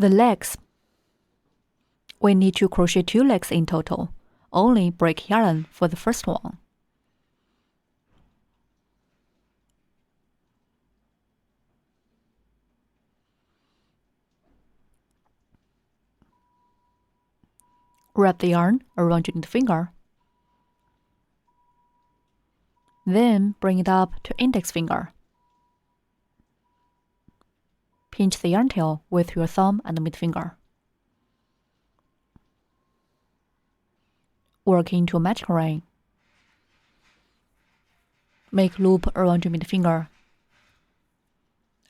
The legs. We need to crochet 2 legs in total. Only break yarn for the first one. Wrap the yarn around your finger. Then bring it up to index finger. Pinch the yarn tail with your thumb and middle finger. Work into a magic ring. Make loop around your middle finger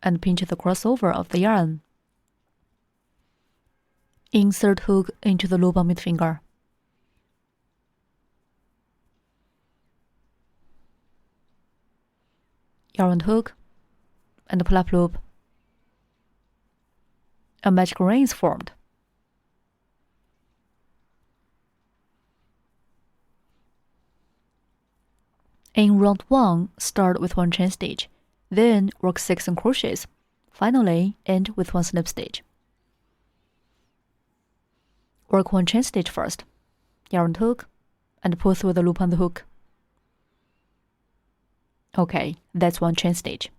and pinch the crossover of the yarn. Insert hook into the loop on middle finger. Yarn hook and pull up loop. A magic ring is formed. In round 1, start with 1 chain stitch, then work 6 crochets. Finally, end with 1 slip stitch. Work 1 chain stitch first, yarn hook, and pull through the loop on the hook. Okay, that's 1 chain stitch.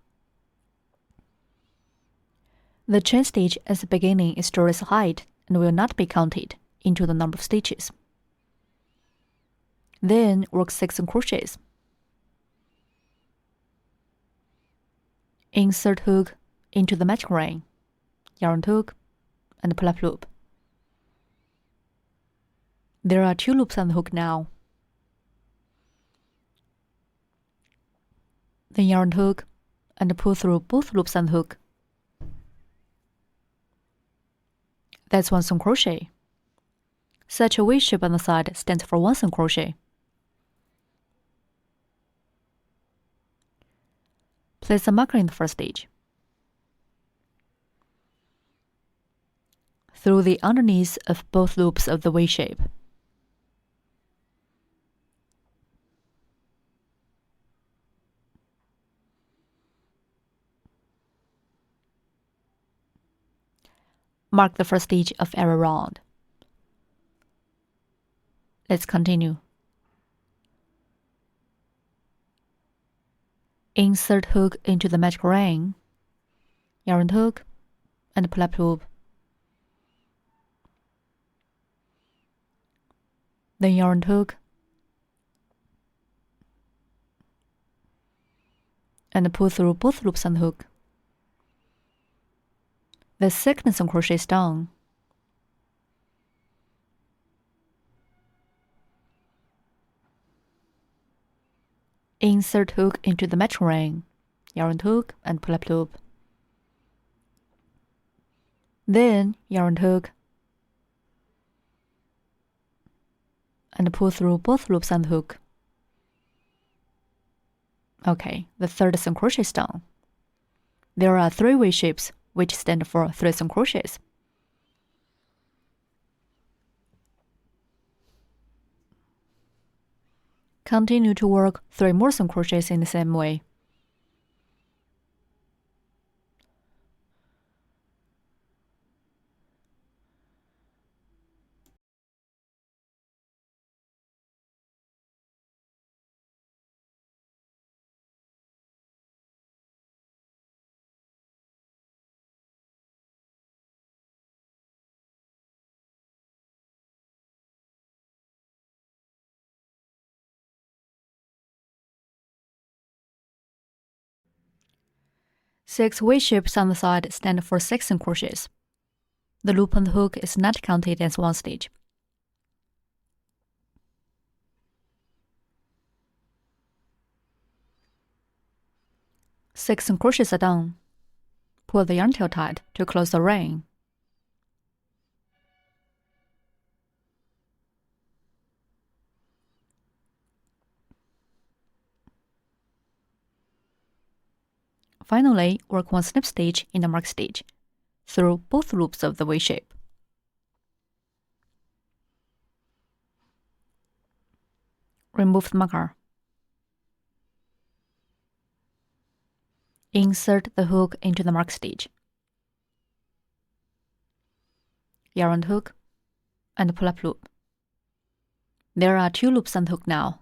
The chain stitch at the beginning is story's height and will not be counted into the number of stitches. Then work 6 crochets. Insert hook into the magic ring, yarn hook, and pull up loop. There are 2 loops on the hook now. Then yarn hook and pull through both loops on the hook. That's 1 single crochet. Such a V shape on the side stands for 1 single crochet. Place a marker in the first stitch. Through the underneath of both loops of the V shape. Mark the first stitch of every round. Let's continue. Insert hook into the magic ring, yarn hook, and pull up loop. Then yarn hook, and pull through both loops on the hook. The second single crochet is done. Insert hook into the magic ring, yarn hook, and pull up loop. Then yarn hook, and pull through both loops on the hook. Okay, the third single crochet is done. There are 3 V shapes, which stand for 3 single crochets. Continue to work 3 more single crochets in the same way. Six V shapes on the side stand for 6 single crochets. The loop on the hook is not counted as 1 stitch. Six single crochets are done. Pull the yarn tail tight to close the ring. Finally, work 1 slip stitch in the mark stitch through both loops of the V shape. Remove the marker. Insert the hook into the mark stitch. yarn hook, and pull up loop. There are 2 loops on the hook now.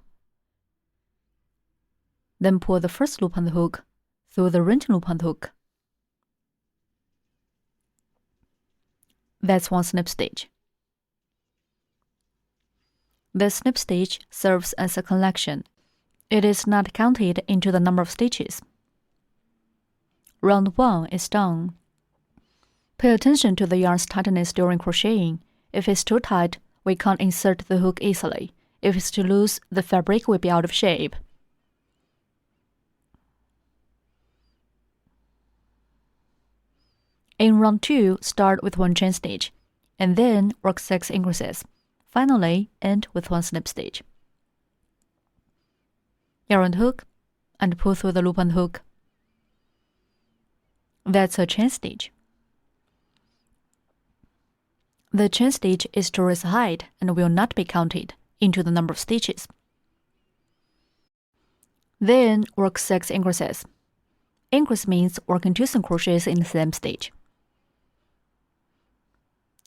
Then pull the first loop on the hook through the wrench loop on the hook. That's 1 snip stitch. The snip stitch serves as a collection. It is not counted into the number of stitches. Round 1 is done. Pay attention to the yarn's tightness during crocheting. If it's too tight, we can't insert the hook easily. If it's too loose, the fabric will be out of shape. In round 2, start with 1 chain stitch, and then work 6 increases. Finally, end with 1 snip stitch. Yarn hook, and pull through the loop on the hook. That's a chain stitch. The chain stitch is to raise height and will not be counted into the number of stitches. Then work 6 increases. Increase means working 2 single crochets in the same stitch.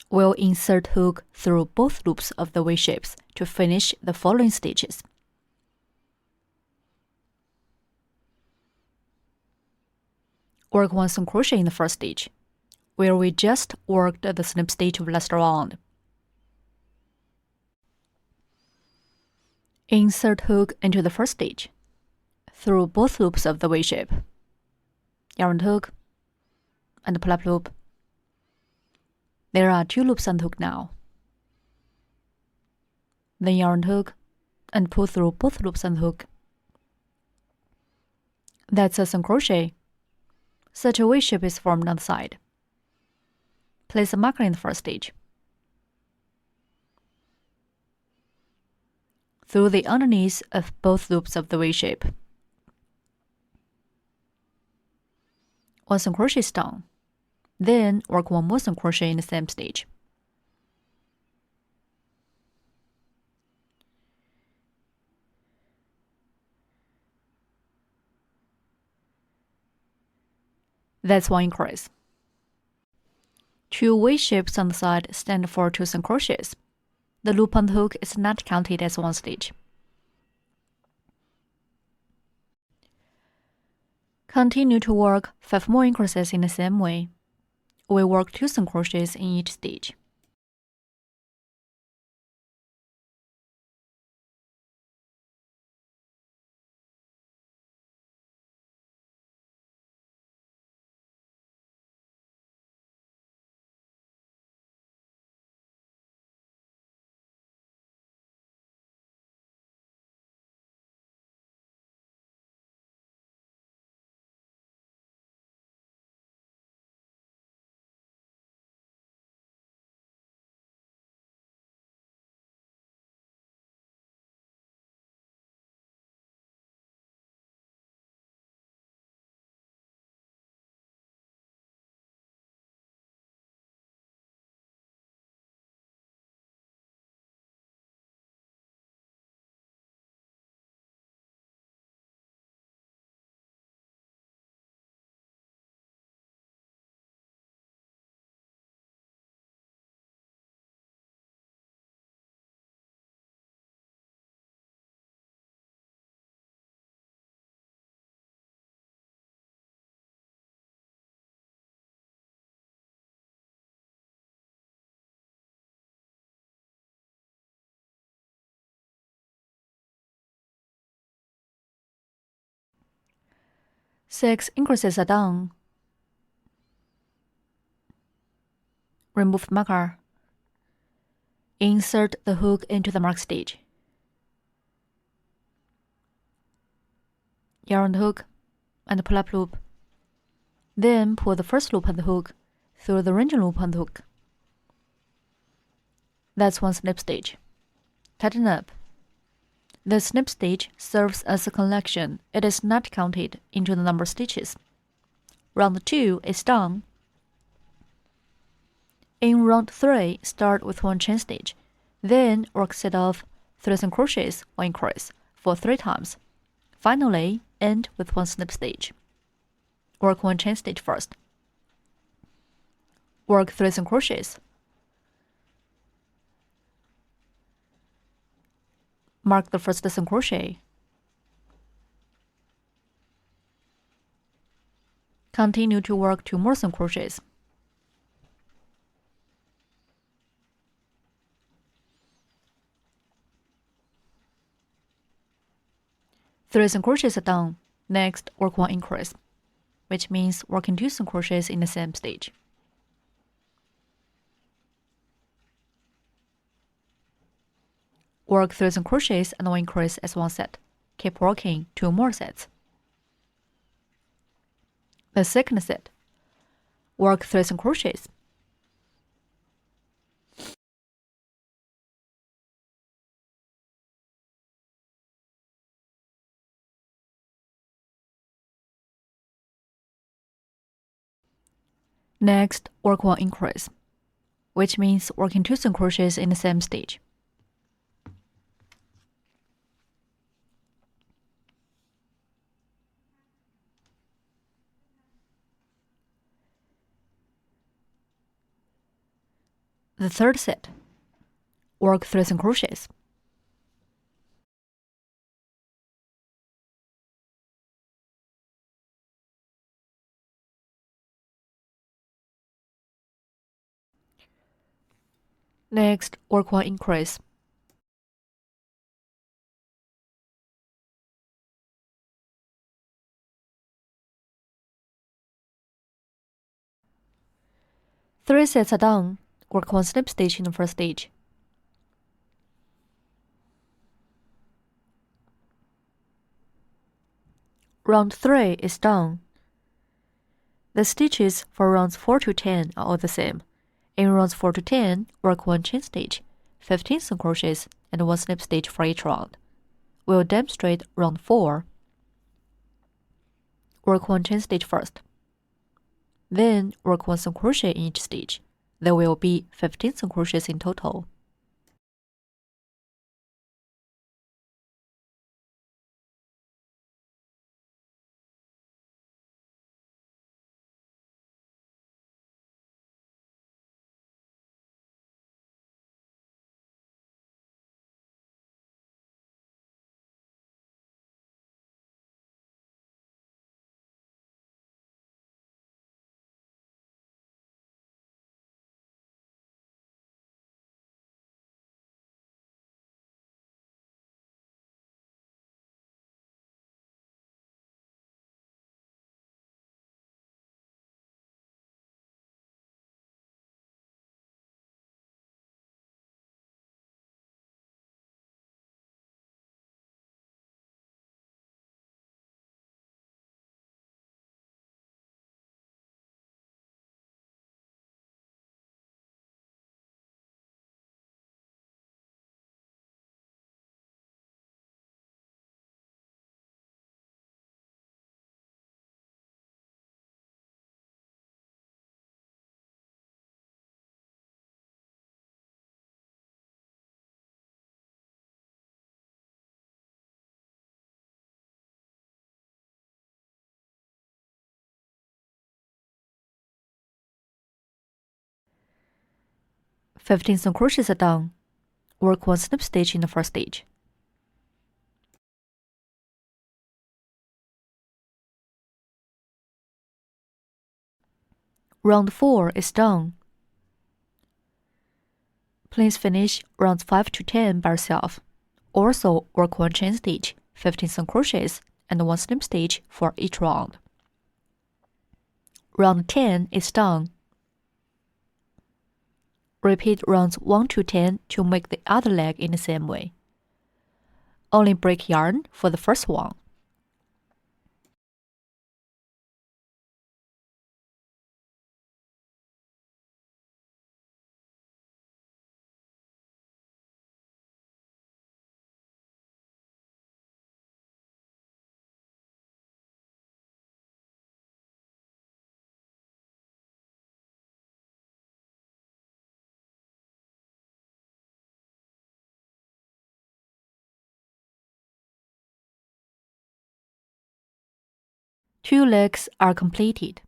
We'll insert hook through both loops of the V shapes to finish the following stitches. Work 1 single crochet in the first stitch, where we just worked the snip stitch of last round. Insert hook into the first stitch, through both loops of the V shape. Yarn hook, and pull up loop. There are 2 loops on the hook now. Then yarn hook, and pull through both loops on the hook. That's a single crochet. Such a V shape is formed on the side. Place a marker in the first stitch. Through the underneath of both loops of the V shape. 1 single crochet is done. Then work 1 more single crochet in the same stitch. That's 1 increase. 2 V shapes on the side stand for 2 single crochets. The loop on the hook is not counted as 1 stitch. Continue to work 5 more increases in the same way. We work 2 single crochets in each stitch. Six increases are done. Remove marker. Insert the hook into the mark stitch. Yarn hook and pull up loop. Then pull the first loop on the hook through the ranging loop on the hook. That's 1 snip stitch. Tighten up. The snip stitch serves as a collection. It is not counted into the number of stitches. Round 2 is done. In round 3, start with 1 chain stitch. Then work set off 3 single crochets or increase for 3 times. Finally, end with 1 snip stitch. Work 1 chain stitch first. Work 3 single crochets. Mark the first single crochet. Continue to work 2 more single crochets. Three single crochets are done. Next, work 1 increase, which means working 2 single crochets in the same stitch. Work 3 single crochets and 1 increase as one set. Keep working 2 more sets. The second set, work 3 single crochets. Next, work 1 increase, which means working 2 single crochets in the same stitch. The third set, work 3 single crochets. Next, work 1 increase. Three sets are done. Work 1 slip stitch in the first stitch. Round 3 is done. The stitches for rounds 4 to 10 are all the same. In rounds 4 to 10, work 1 chain stitch, 15 single crochets, and 1 slip stitch for each round. We'll demonstrate round 4. Work 1 chain stitch first. Then work 1 single crochet in each stitch. There will be 15 single crochets in total. Fifteen single crochets are done. Work 1 slip stitch in the first stitch. Round 4 is done. Please finish rounds 5 to 10 by yourself. Also work 1 chain stitch, 15 single crochets, and 1 slip stitch for each round. Round 10 is done. Repeat rounds 1 to 10 to make the other leg in the same way. Only break yarn for the first one. Two legs are completed.